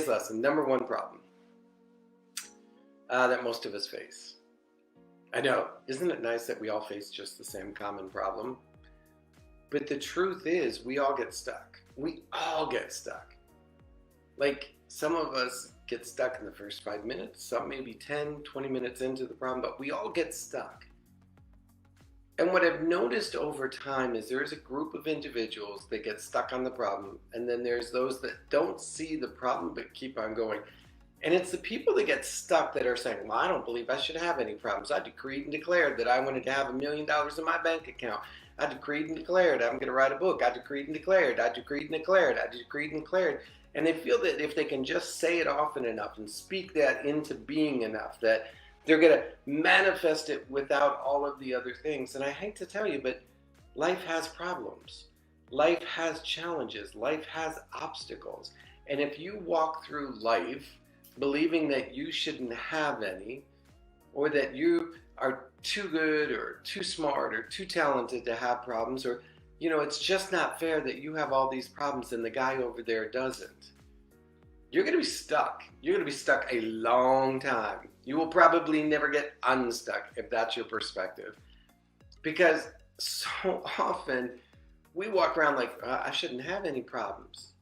Today's lesson, number one problem that most of us face. I know, isn't it nice that we all face just the same common problem? But the truth is, we all get stuck. We all get stuck. Like, some of us get stuck in the first 5 minutes, some maybe 10, 20 minutes into the problem, but we all get stuck. And what I've noticed over time is there's a group of individuals that get stuck on the problem, and then there's those that don't see the problem but keep on going. And it's the people that get stuck that are saying, well, I don't believe I should have any problems. I decreed and declared that I wanted to have $1 million in my bank account. I decreed and declared I'm going to write a book. I decreed and declared. I decreed and declared. I decreed and declared. And they feel that if they can just say it often enough and speak that into being enough, that they're going to manifest it without all of the other things. And I hate to tell you, but life has problems. Life has challenges. Life has obstacles. And if you walk through life believing that you shouldn't have any, or that you are too good or too smart or too talented to have problems, or it's just not fair that you have all these problems and the guy over there doesn't, you're going to be stuck. You're going to be stuck a long time. You will probably never get unstuck if that's your perspective, because so often we walk around like, I shouldn't have any problems.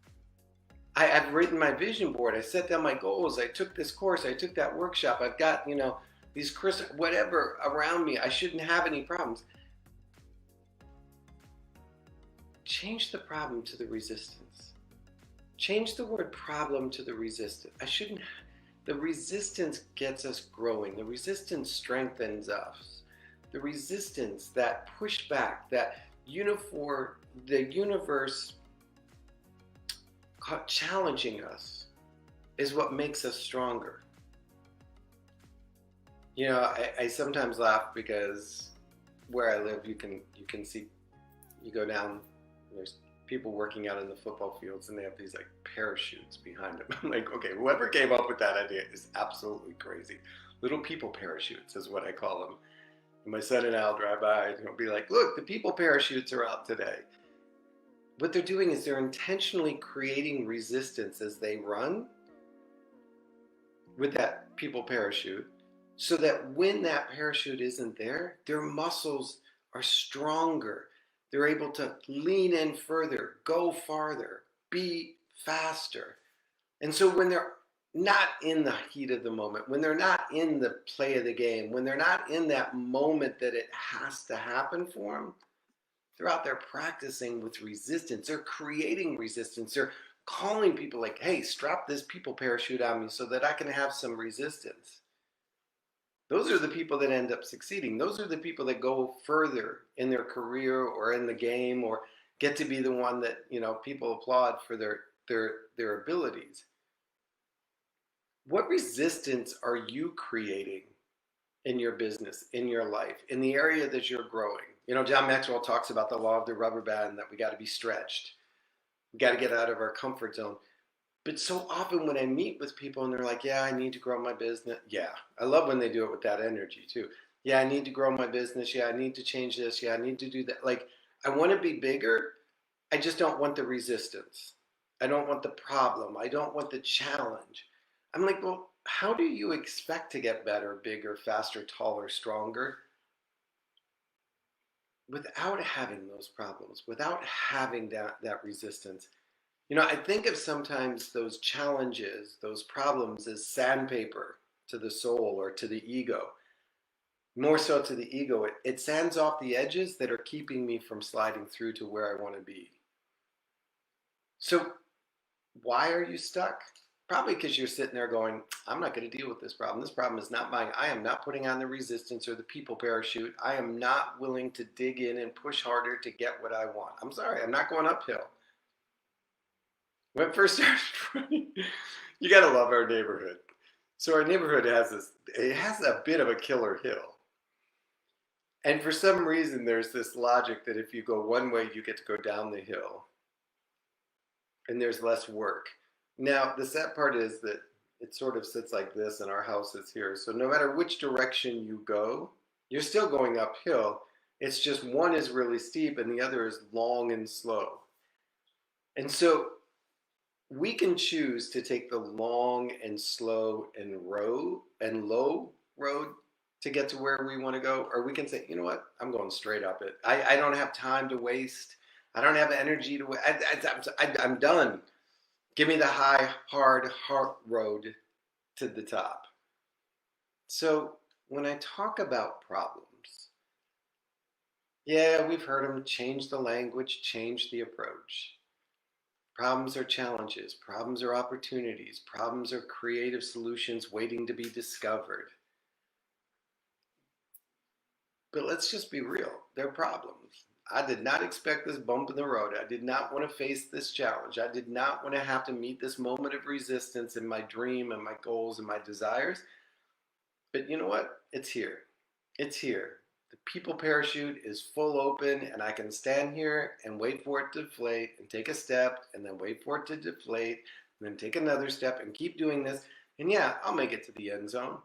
I've written my vision board. I set down my goals. I took this course. I took that workshop. I've got, these whatever around me. I shouldn't have any problems. Change the problem to the resistance. Change the word problem to the resistance. The resistance gets us growing. The resistance strengthens us. The resistance, that pushback, that the universe challenging us is what makes us stronger. I sometimes laugh because where I live, you can see, you go down, there's people working out in the football fields and they have these like parachutes behind them. I'm like, okay, whoever came up with that idea is absolutely crazy. Little people parachutes is what I call them. And my son and I'll drive by and he'll be like, look, the people parachutes are out today. What they're doing is they're intentionally creating resistance as they run with that people parachute, so that when that parachute isn't there, their muscles are stronger. They're able to lean in further, go farther, be faster. And so when they're not in the heat of the moment, when they're not in the play of the game, when they're not in that moment that it has to happen for them, they're out there practicing with resistance. They're creating resistance. They're calling people like, hey, strap this people parachute on me so that I can have some resistance. Those are the people that end up succeeding. Those are the people that go further in their career or in the game, or get to be the one that, people applaud for their abilities. What resistance are you creating in your business, in your life, in the area that you're growing? John Maxwell talks about the law of the rubber band, that we got to be stretched. We got to get out of our comfort zone. But so often when I meet with people and they're like, yeah, I need to grow my business. Yeah, I love when they do it with that energy too. Yeah, I need to grow my business. Yeah, I need to change this. Yeah, I need to do that. Like, I want to be bigger. I just don't want the resistance. I don't want the problem. I don't want the challenge. I'm like, well, how do you expect to get better, bigger, faster, taller, stronger, without having those problems, without having that resistance? I think of sometimes those challenges, those problems, as sandpaper to the soul or to the ego. More so to the ego. It sands off the edges that are keeping me from sliding through to where I want to be. So why are you stuck? Probably because you're sitting there going, I'm not going to deal with this problem. This problem is not mine. I am not putting on the resistance or the people parachute. I am not willing to dig in and push harder to get what I want. I'm sorry, I'm not going uphill. When I first started running, you got to love our neighborhood. So our neighborhood has a bit of a killer hill. And for some reason, there's this logic that if you go one way, you get to go down the hill. And there's less work. Now, the sad part is that it sort of sits like this and our house is here. So no matter which direction you go, you're still going uphill. It's just one is really steep and the other is long and slow. And so We can choose to take the long and slow and low road to get to where we want to go, or we can say, you know what, I'm going straight up it. I don't have time to waste. I don't have energy to waste. I'm done. Give me the high, hard road to the top. So when I talk about problems, yeah, we've heard them: change the language, change the approach. Problems are challenges, problems are opportunities, problems are creative solutions waiting to be discovered. But let's just be real, they're problems. I did not expect this bump in the road. I did not want to face this challenge. I did not want to have to meet this moment of resistance in my dream and my goals and my desires. But you know what? It's here. It's here. The people parachute is full open, and I can stand here and wait for it to deflate and take a step and then wait for it to deflate and then take another step and keep doing this. And yeah, I'll make it to the end zone.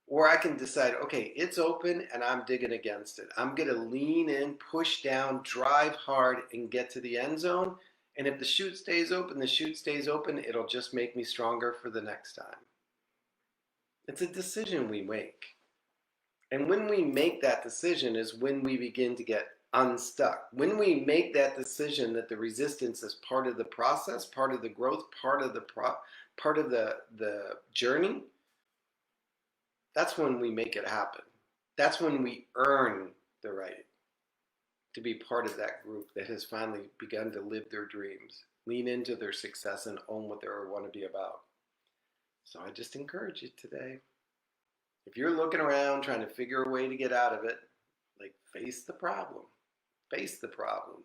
Or I can decide, okay, it's open and I'm digging against it. I'm going to lean in, push down, drive hard, and get to the end zone. And if the chute stays open, the chute stays open. It'll just make me stronger for the next time. It's a decision we make. And when we make that decision is when we begin to get unstuck. When we make that decision that the resistance is part of the process, part of the growth, part of the journey, that's when we make it happen. That's when we earn the right to be part of that group that has finally begun to live their dreams, lean into their success, and own what they want to be about. So I just encourage you today. If you're looking around trying to figure a way to get out of it, like, face the problem. Face the problem.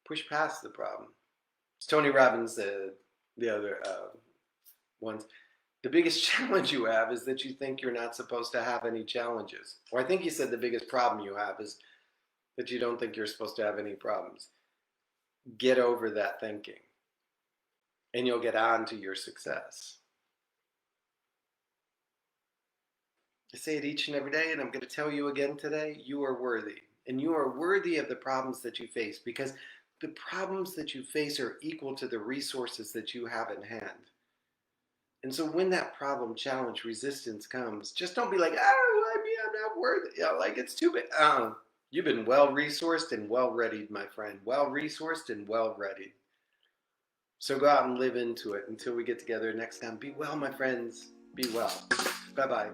Push past the problem. As Tony Robbins said, the other ones, the biggest challenge you have is that you think you're not supposed to have any challenges. Or I think he said the biggest problem you have is that you don't think you're supposed to have any problems. Get over that thinking, and you'll get on to your success. I say it each and every day, and I'm going to tell you again today, you are worthy. And you are worthy of the problems that you face, because the problems that you face are equal to the resources that you have in hand. And so when that problem, challenge, resistance comes, just don't be like, oh, I'm not worthy. Like, it's too big. You've been well resourced and well readied, my friend. Well resourced and well readied. So go out and live into it until we get together next time. Be well, my friends. Be well. Bye-bye.